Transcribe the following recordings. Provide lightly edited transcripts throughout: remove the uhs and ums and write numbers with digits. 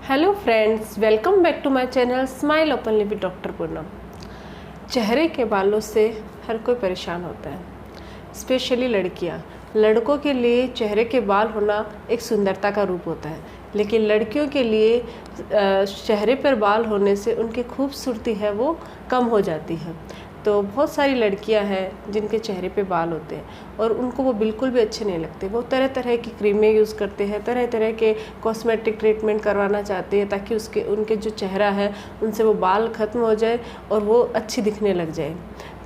Hello friends, welcome back to my channel smile openly with doctor Poonam. चेहरे के बालों से हर कोई परेशान होता है, स्पेशली लड़कियां। लड़कों के लिए चेहरे के बाल होना एक सुंदरता का रूप होता है, लेकिन लड़कियों के लिए चेहरे पर बाल होने से उनकी खूबसूरती है वो कम हो जाती है। तो बहुत सारी लड़कियां हैं जिनके चेहरे पे बाल होते हैं और उनको वो बिल्कुल भी अच्छे नहीं लगते। वो तरह तरह की क्रीमें यूज़ करते हैं, तरह तरह के कॉस्मेटिक ट्रीटमेंट करवाना चाहते हैं ताकि उनके जो चेहरा है उनसे वो बाल ख़त्म हो जाए और वो अच्छी दिखने लग जाए।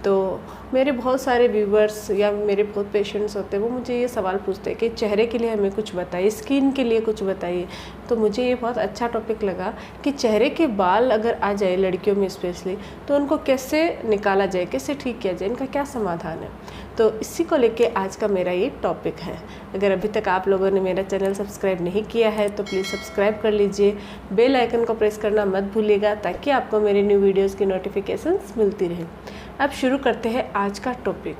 तो मेरे बहुत सारे व्यूवर्स या मेरे बहुत पेशेंट्स होते हैं, वो मुझे ये सवाल पूछते हैं कि चेहरे के लिए हमें कुछ बताइए, स्किन के लिए कुछ बताइए। तो मुझे ये बहुत अच्छा टॉपिक लगा कि चेहरे के बाल अगर आ जाए लड़कियों में स्पेशली, तो उनको कैसे निकाला जाए, कैसे ठीक किया जाए, इनका क्या समाधान है। तो इसी को लेके आज का मेरा ये टॉपिक है। अगर अभी तक आप लोगों ने मेरा चैनल सब्सक्राइब नहीं किया है तो प्लीज़ सब्सक्राइब कर लीजिए, बेल आइकन को प्रेस करना मत भूलिएगा ताकि आपको मेरे न्यू वीडियोस की नोटिफिकेशंस मिलती रहे। अब शुरू करते हैं आज का टॉपिक।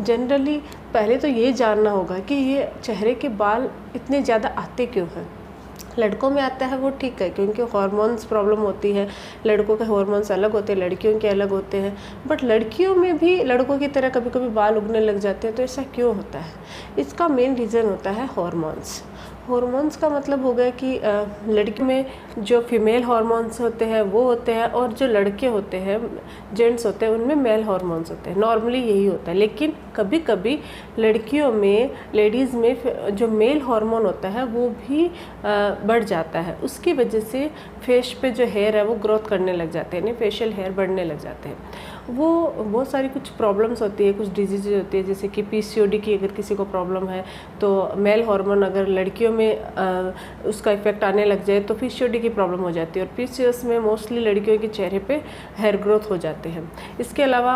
जनरली पहले तो ये जानना होगा कि ये चेहरे के बाल इतने ज़्यादा आते क्यों हैं। लड़कों में आता है वो ठीक है, क्योंकि हार्मोन्स प्रॉब्लम होती है। लड़कों के हार्मोन्स अलग होते हैं, लड़कियों के अलग होते हैं। बट लड़कियों में भी लड़कों की तरह कभी कभी बाल उगने लग जाते हैं। तो ऐसा क्यों होता है? इसका मेन रीज़न होता है हार्मोन्स। हार्मोन्स का मतलब हो गया कि लड़की में जो फीमेल हार्मोन्स होते हैं वो होते हैं, और जो लड़के होते हैं, जेंट्स होते हैं, उनमें मेल हार्मोन्स होते हैं। नॉर्मली यही होता है, लेकिन कभी कभी लड़कियों में, लेडीज़ में जो मेल हार्मोन होता है वो भी बढ़ जाता है। उसकी वजह से फेस पे जो हेयर है वो ग्रोथ करने लग जाते हैं, यानी फेशियल हेयर बढ़ने लग जाते हैं। वो बहुत सारी कुछ प्रॉब्लम्स होती है, कुछ डिजीज़ होती है, जैसे कि पीसीओडी की अगर किसी को प्रॉब्लम है तो मेल हार्मोन अगर लड़कियों में उसका इफेक्ट आने लग जाए तो पीसीओडी की प्रॉब्लम हो जाती है। और पीसीओएस में मोस्टली लड़कियों के चेहरे पे हेयर ग्रोथ हो जाते हैं। इसके अलावा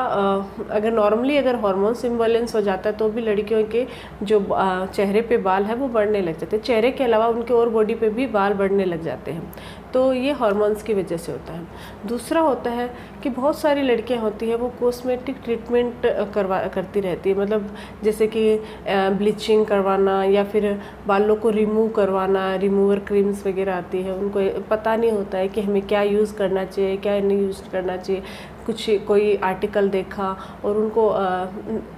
अगर नॉर्मली अगर हार्मोन्स इम्बैलेंस हो जाता है तो भी लड़कियों के जो चेहरे पे बाल है वो बढ़ने लग जाते हैं। चेहरे के अलावा उनके और बॉडी पे भी बाल बढ़ने लग जाते हैं। तो ये हार्मोन्स की वजह से होता है। दूसरा होता है कि बहुत सारी लड़कियां होती हैं वो कॉस्मेटिक ट्रीटमेंट करती रहती है, मतलब जैसे कि ब्लीचिंग करवाना या फिर बालों को रिमूव करवाना, रिमूवर क्रीम्स वगैरह आती है। उनको पता नहीं होता है कि हमें क्या यूज़ करना चाहिए, क्या नहीं यूज़ करना चाहिए। कुछ कोई आर्टिकल देखा और उनको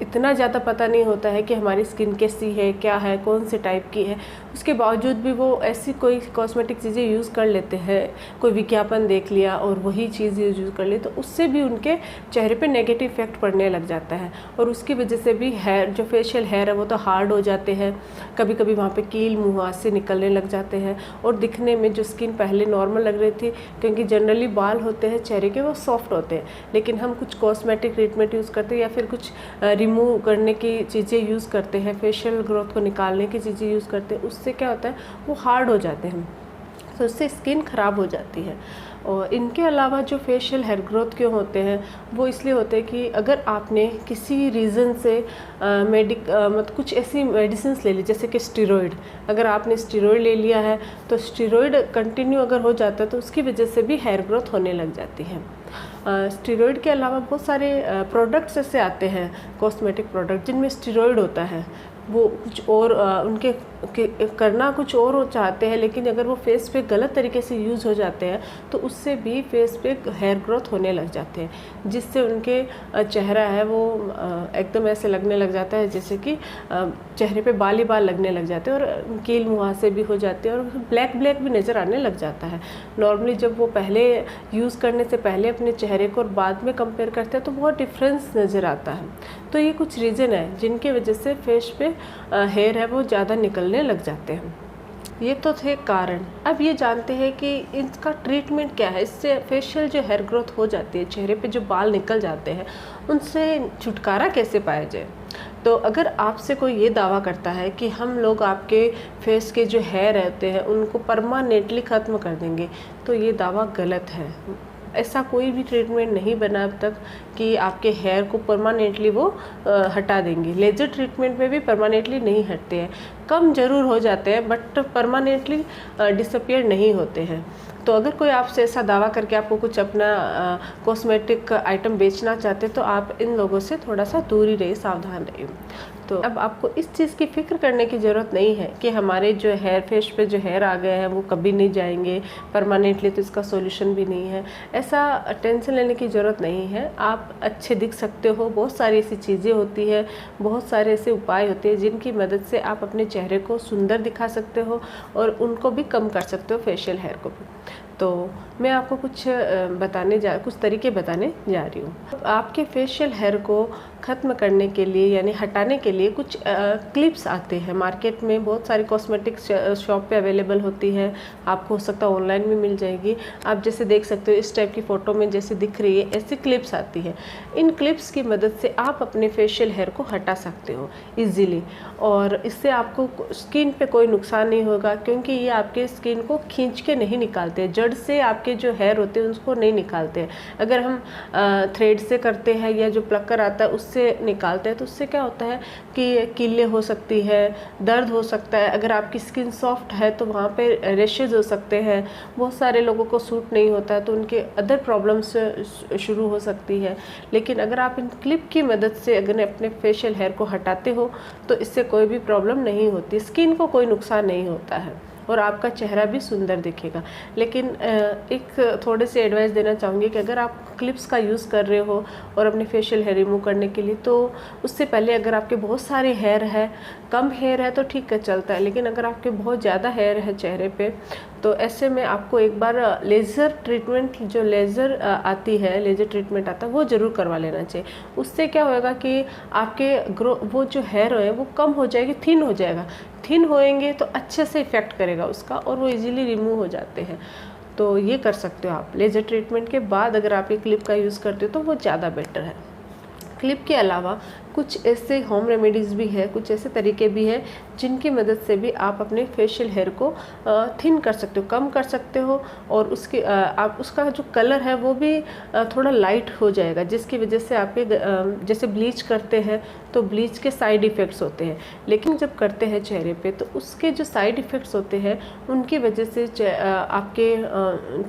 इतना ज़्यादा पता नहीं होता है कि हमारी स्किन कैसी है, क्या है, कौन से टाइप की है। उसके बावजूद भी वो ऐसी कोई कॉस्मेटिक चीज़ें यूज़ कर लेते हैं। कोई विज्ञापन देख लिया और वही चीज़ यूज़ कर ली, तो उससे भी उनके चेहरे पे नेगेटिव इफेक्ट पड़ने लग जाता है। और उसकी वजह से भी हेयर, जो फेशियल हेयर है वो तो हार्ड हो जाते हैं। कभी कभी वहाँ पे कील मुँह से निकलने लग जाते हैं और दिखने में जो स्किन पहले नॉर्मल लग रही थी, क्योंकि जनरली बाल होते हैं चेहरे के वो सॉफ्ट होते हैं, लेकिन हम कुछ कॉस्मेटिक ट्रीटमेंट यूज़ करते हैं या फिर कुछ रिमूव करने की चीज़ें यूज़ करते हैं, फेशियल ग्रोथ को निकालने की चीज़ें यूज़ करते हैं, उससे क्या होता है वो हार्ड हो जाते हैं, तो उससे स्किन ख़राब हो जाती है। और इनके अलावा जो फेशियल हेयर ग्रोथ क्यों होते हैं वो इसलिए होते हैं कि अगर आपने किसी रीज़न से मतलब कुछ ऐसी मेडिसिन ले ली, जैसे कि स्टेरॉइड। अगर आपने स्टेरॉइड ले लिया है तो स्टेरॉइड कंटिन्यू अगर हो जाता है तो उसकी वजह से भी हेयर ग्रोथ होने लग जाती है। स्टेरॉइड के अलावा बहुत सारे प्रोडक्ट्स ऐसे आते हैं, कॉस्मेटिक प्रोडक्ट, जिनमें स्टेरॉइड होता है। वो कुछ और उनके करना कुछ और हो चाहते हैं, लेकिन अगर वो फेस पे गलत तरीके से यूज़ हो जाते हैं तो उससे भी फेस पे हेयर ग्रोथ होने लग जाते हैं, जिससे उनके चेहरा है वो एकदम ऐसे लगने लग जाता है जैसे कि चेहरे पे बाल ही बाल लगने लग जाते हैं, और कील मुहासे भी हो जाते हैं और ब्लैक ब्लैक भी नज़र आने लग जाता है। नॉर्मली जब वो पहले यूज़ करने से पहले अपने चेहरे को और बाद में कंपेयर करते हैं तो बहुत डिफरेंस नज़र आता है। तो ये कुछ रीज़न है जिनकी वजह से फेस पे हेयर है वो ज़्यादा निकलने लग जाते हैं। ये तो थे कारण। अब ये जानते हैं कि इसका ट्रीटमेंट क्या है। इससे फेशियल जो हेयर ग्रोथ हो जाती है, चेहरे पे जो बाल निकल जाते हैं, उनसे छुटकारा कैसे पाया जाए। तो अगर आपसे कोई ये दावा करता है कि हम लोग आपके फेस के जो हेयर रहते हैं उनको परमानेंटली ख़त्म कर देंगे, तो ये दावा गलत है। ऐसा कोई भी ट्रीटमेंट नहीं बना अब तक कि आपके हेयर को परमानेंटली वो हटा देंगे। लेज़र ट्रीटमेंट में भी परमानेंटली नहीं हटते हैं। कम ज़रूर हो जाते हैं बट परमानेंटली डिसअपियर नहीं होते हैं। तो अगर कोई आपसे ऐसा दावा करके आपको कुछ अपना कॉस्मेटिक आइटम बेचना चाहते तो आप इन लोगों से थोड़ा सा दूर ही रहिए, सावधान रहिए। तो अब आपको इस चीज़ की फ़िक्र करने की ज़रूरत नहीं है कि हमारे जो हेयर फेस पे जो हेयर आ गए हैं वो कभी नहीं जाएंगे परमानेंटली, तो इसका सॉल्यूशन भी नहीं है। ऐसा टेंशन लेने की ज़रूरत नहीं है। आप अच्छे दिख सकते हो, बहुत सारी ऐसी चीज़ें होती है, बहुत सारे ऐसे उपाय होते हैं जिनकी मदद से आप अपने चेहरे को सुंदर दिखा सकते हो और उनको भी कम कर सकते हो, फेशियल हेयर को भी। तो मैं आपको कुछ तरीके बताने जा रही हूँ। आपके फेशियल हेयर को ख़त्म करने के लिए यानी हटाने के लिए कुछ क्लिप्स आते हैं मार्केट में, बहुत सारी कॉस्मेटिक शॉप पे अवेलेबल होती है, आपको हो सकता है ऑनलाइन भी मिल जाएगी। आप जैसे देख सकते हो इस टाइप की फ़ोटो में जैसे दिख रही है, ऐसी क्लिप्स आती है। इन क्लिप्स की मदद से आप अपने फेशियल हेयर को हटा सकते हो ईजीली, और इससे आपको स्किन पे कोई नुकसान नहीं होगा, क्योंकि ये आपके स्किन को खींच के नहीं निकालते, जड़ से आपके जो हेयर होते हैं उसको नहीं निकालते हैं। अगर हम थ्रेड से करते हैं या जो प्लकर आता है उससे निकालते हैं तो उससे क्या होता है कि कीले हो सकती है, दर्द हो सकता है। अगर आपकी स्किन सॉफ्ट है तो वहाँ पे रैशेज हो सकते हैं, बहुत सारे लोगों को सूट नहीं होता है तो उनके अदर प्रॉब्लम्स शुरू हो सकती है। लेकिन अगर आप इन क्लिप की मदद से अगर अपने फेशियल हेयर को हटाते हो तो इससे कोई भी प्रॉब्लम नहीं होती, स्किन को कोई नुकसान नहीं होता है और आपका चेहरा भी सुंदर दिखेगा। लेकिन एक थोड़े से एडवाइस देना चाहूँगी कि अगर आप क्लिप्स का यूज़ कर रहे हो और अपने फेशियल हेयर रिमूव करने के लिए, तो उससे पहले अगर आपके बहुत सारे हेयर है, कम हेयर है तो ठीक है चलता है, लेकिन अगर आपके बहुत ज़्यादा हेयर है चेहरे पे तो ऐसे में आपको एक बार लेज़र ट्रीटमेंट, जो लेज़र आती है, लेज़र ट्रीटमेंट आता है वो ज़रूर करवा लेना चाहिए। उससे क्या होएगा कि आपके वो जो हेयर है वो कम हो जाएगी, थिन हो जाएगा। थिन होएंगे तो अच्छे से इफ़ेक्ट करेगा उसका और वो इजीली रिमूव हो जाते हैं। तो ये कर सकते हो आप। लेज़र ट्रीटमेंट के बाद अगर आप ये क्लिप का यूज़ करते हो तो वो ज़्यादा बेटर है। क्लिप के अलावा कुछ ऐसे होम रेमेडीज़ भी है, कुछ ऐसे तरीके भी है जिनकी मदद से भी आप अपने फेशियल हेयर को थिन कर सकते हो, कम कर सकते हो, और उसके आप उसका जो कलर है वो भी थोड़ा लाइट हो जाएगा, जिसकी वजह से आपके जैसे ब्लीच करते हैं तो ब्लीच के साइड इफ़ेक्ट्स होते हैं, लेकिन जब करते हैं चेहरे पे तो उसके जो साइड इफ़ेक्ट्स होते हैं उनकी वजह से आपके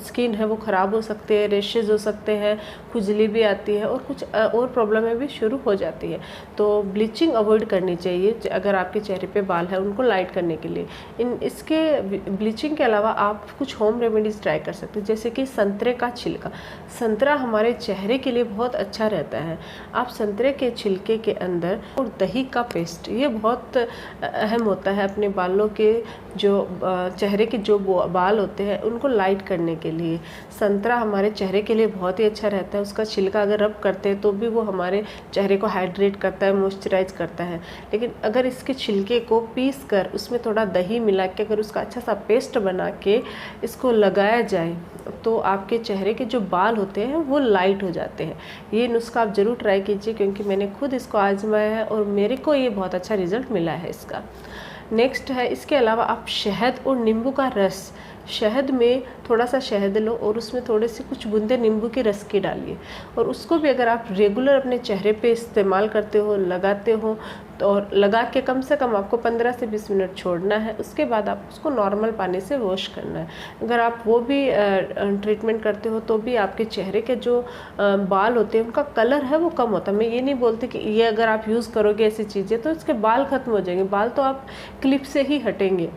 स्किन है वो ख़राब हो सकते हैं, रेशेज हो सकते हैं, खुजली भी आती है और कुछ और प्रॉब्लमें भी शुरू हो जाती है। तो ब्लीचिंग अवॉइड करनी चाहिए अगर आपके चेहरे पे बाल है उनको लाइट करने के लिए। इसके ब्लीचिंग के अलावा आप कुछ होम रेमेडीज़ ट्राई कर सकते हैं, जैसे कि संतरे का छिलका। संतरा हमारे चेहरे के लिए बहुत अच्छा रहता है। आप संतरे के छिलके के अंदर और दही का पेस्ट, ये बहुत अहम होता है अपने बालों के जो चेहरे के जो बाल होते हैं उनको लाइट करने के लिए। संतरा हमारे चेहरे के लिए बहुत ही अच्छा रहता है। उसका छिलका अगर रब करते हैं तो भी वो हमारे चेहरे को हाइड्रेट करता है, मॉइस्चराइज करता है। लेकिन अगर इसके छिलके को पीस कर उसमें थोड़ा दही मिला के अगर उसका अच्छा सा पेस्ट बना के इसको लगाया जाए तो आपके चेहरे के जो बाल होते हैं वो लाइट हो जाते हैं। ये नुस्खा आप ज़रूर ट्राई कीजिए, क्योंकि मैंने खुद इसको आजमाया है और मेरे को ये बहुत अच्छा रिजल्ट मिला है इसका। नेक्स्ट है, इसके अलावा आप शहद और नींबू का रस, शहद में थोड़ा सा शहद लो और उसमें थोड़े से कुछ बूंदे नींबू के रस की डालिए, और उसको भी अगर आप रेगुलर अपने चेहरे पे इस्तेमाल करते हो, लगाते हो, तो और लगा के कम से कम आपको 15 से 20 मिनट छोड़ना है। उसके बाद आप उसको नॉर्मल पानी से वॉश करना है। अगर आप वो भी ट्रीटमेंट करते हो तो भी आपके चेहरे के जो बाल होते हैं उनका कलर है वो कम होता है। मैं ये नहीं बोलती कि ये अगर आप यूज़ करोगे ऐसी चीज़ें तो इसके बाल ख़त्म हो जाएंगे, बाल तो आप क्लिप से ही हटेंगे,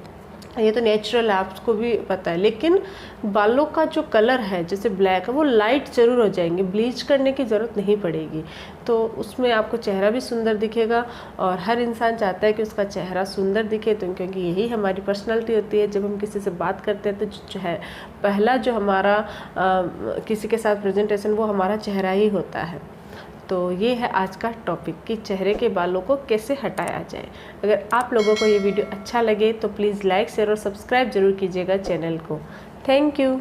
ये तो नेचुरल है, आपको भी पता है। लेकिन बालों का जो कलर है जैसे ब्लैक है वो लाइट ज़रूर हो जाएंगे, ब्लीच करने की ज़रूरत नहीं पड़ेगी। तो उसमें आपको चेहरा भी सुंदर दिखेगा, और हर इंसान चाहता है कि उसका चेहरा सुंदर दिखे, तो क्योंकि यही हमारी पर्सनालिटी होती है। जब हम किसी से बात करते हैं तो पहला जो हमारा किसी के साथ प्रेजेंटेशन वो हमारा चेहरा ही होता है। तो ये है आज का टॉपिक कि चेहरे के बालों को कैसे हटाया जाए। अगर आप लोगों को ये वीडियो अच्छा लगे तो प्लीज़ लाइक, शेयर और सब्सक्राइब जरूर कीजिएगा चैनल को। Thank you.